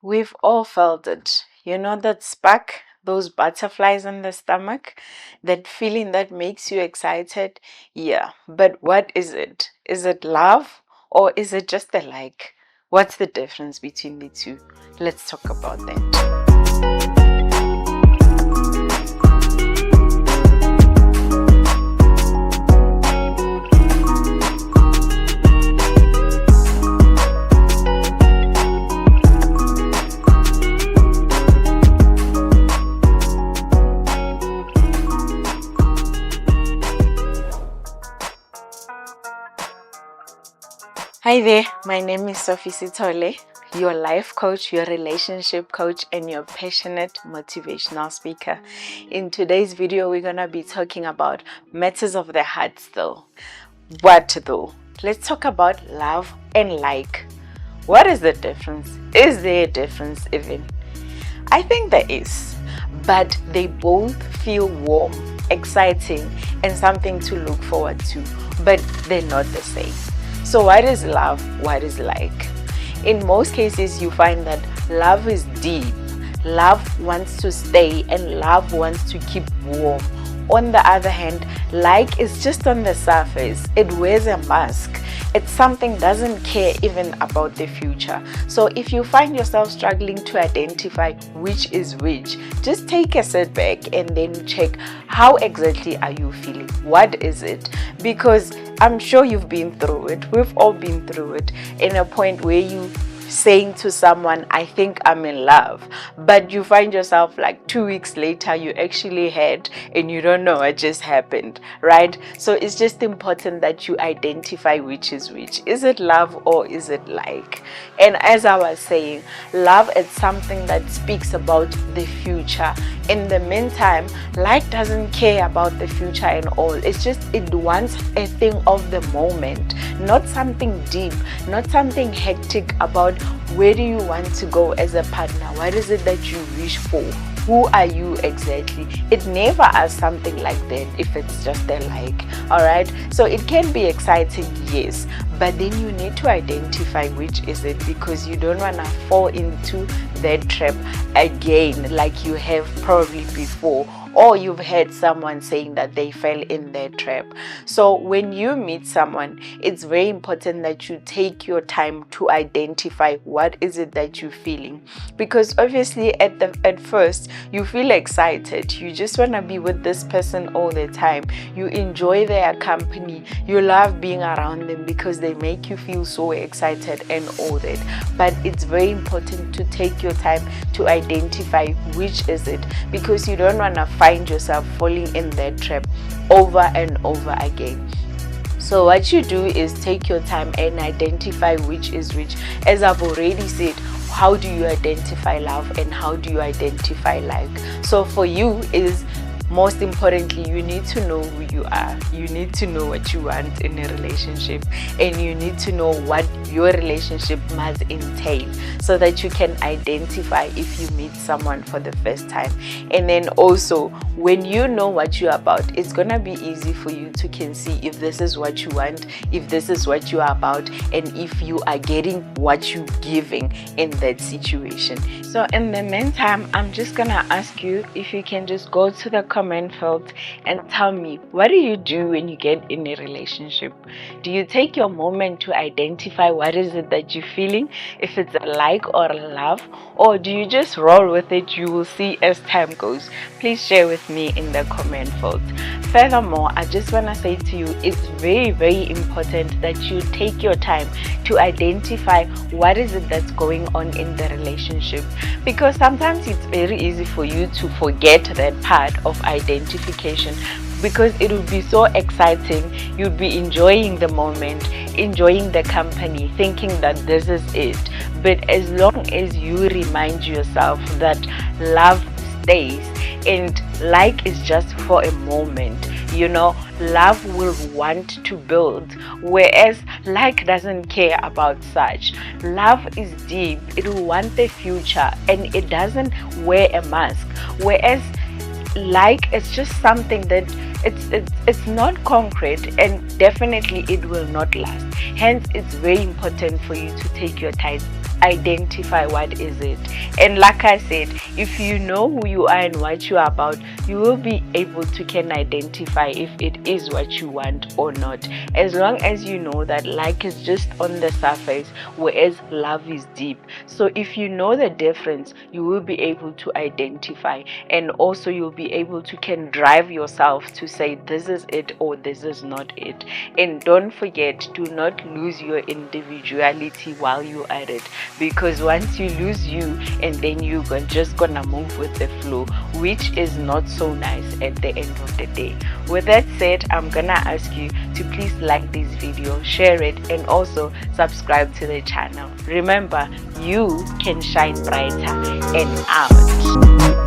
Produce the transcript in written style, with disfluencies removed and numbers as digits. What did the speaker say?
We've all felt it. You know that spark, those butterflies in the stomach, that feeling that makes you excited? Yeah, but what is it? Is it love or is it just a like? What's the difference between the two? Let's talk about that. Hi there, my name is Sophie Sitole, your life coach, your relationship coach, and your passionate motivational speaker. In today's video, we're going to be talking about matters of the heart still. What though? Let's talk about love and like. What is the difference? Is there a difference even? I think there is, but they both feel warm, exciting, and something to look forward to, but they're not the same. So what is love? What is like? In most cases, you find that love is deep. Love wants to stay and love wants to keep warm. On the other hand, like is just on the surface. It wears a mask. It's something doesn't care even about the future. So if you find yourself struggling to identify which is which, just take a step back and then check how exactly are you feeling? What is it? Because I'm sure you've been through it. We've all been through it in a point where you saying to someone, I think I'm in love, but you find yourself like 2 weeks later you actually had and you don't know what just happened, right? So it's just important that you identify which is which. Is it love or is it like? And as I was saying, love is something that speaks about the future. In the meantime, like doesn't care about the future and all. It's just it wants a thing of the moment, not something deep, not something hectic about where do you want to go as a partner? What is it that you wish for? Who are you exactly? It never asks something like that if it's just a like. Alright, so it can be exciting, yes, but then you need to identify which is it, because you don't want to fall into that trap again like you have probably before, or you've heard someone saying that they fell in their trap. So when you meet someone, it's very important that you take your time to identify what is it that you're feeling, because obviously at first you feel excited, you just want to be with this person all the time, you enjoy their company, you love being around them because they make you feel so excited and all that. But it's very important to take your time to identify which is it, because you don't want to find yourself falling in that trap over and over again. So what you do is take your time and identify which is which. As I've already said, how do you identify love and how do you identify like? So for you is, most importantly, you need to know who you are. You need to know what you want in a relationship, and you need to know what your relationship must entail so that you can identify if you meet someone for the first time. And then also, when you know what you're about, it's gonna be easy for you to can see if this is what you want, if this is what you are about, and if you are getting what you're giving in that situation. So in the meantime, I'm just gonna ask you if you can just go to the comment field and tell me, what do you do when you get in a relationship? Do you take your moment to identify what is it that you're feeling, if it's a like or a love, or do you just roll with it? You will see as time goes. Please share with me in the comment field. Furthermore, I just want to say to you, it's very, very important that you take your time to identify what is it that's going on in the relationship, because sometimes it's very easy for you to forget that part of identification, because it would be so exciting. You'd be enjoying the moment, enjoying the company, thinking that this is it. But as long as you remind yourself that love stays and like is just for a moment, you know, love will want to build, whereas like doesn't care about such. Love is deep, it will want the future, and it doesn't wear a mask, whereas like it's just something that it's not concrete, and definitely it will not last. Hence, it's very important for you to take your time identify what is it. And like I said, if you know who you are and what you are about, you will be able to can identify if it is what you want or not. As long as you know that like is just on the surface, whereas love is deep. So if you know the difference, you will be able to identify, and also you'll be able to can drive yourself to say this is it or this is not it. And don't forget, do not lose your individuality while you're at it, because once you lose you, and then you're just gonna move with the flow, which is not so nice at the end of the day. With that said, I'm gonna ask you to please like this video, share it, and also subscribe to the channel. Remember, you can shine brighter, and out.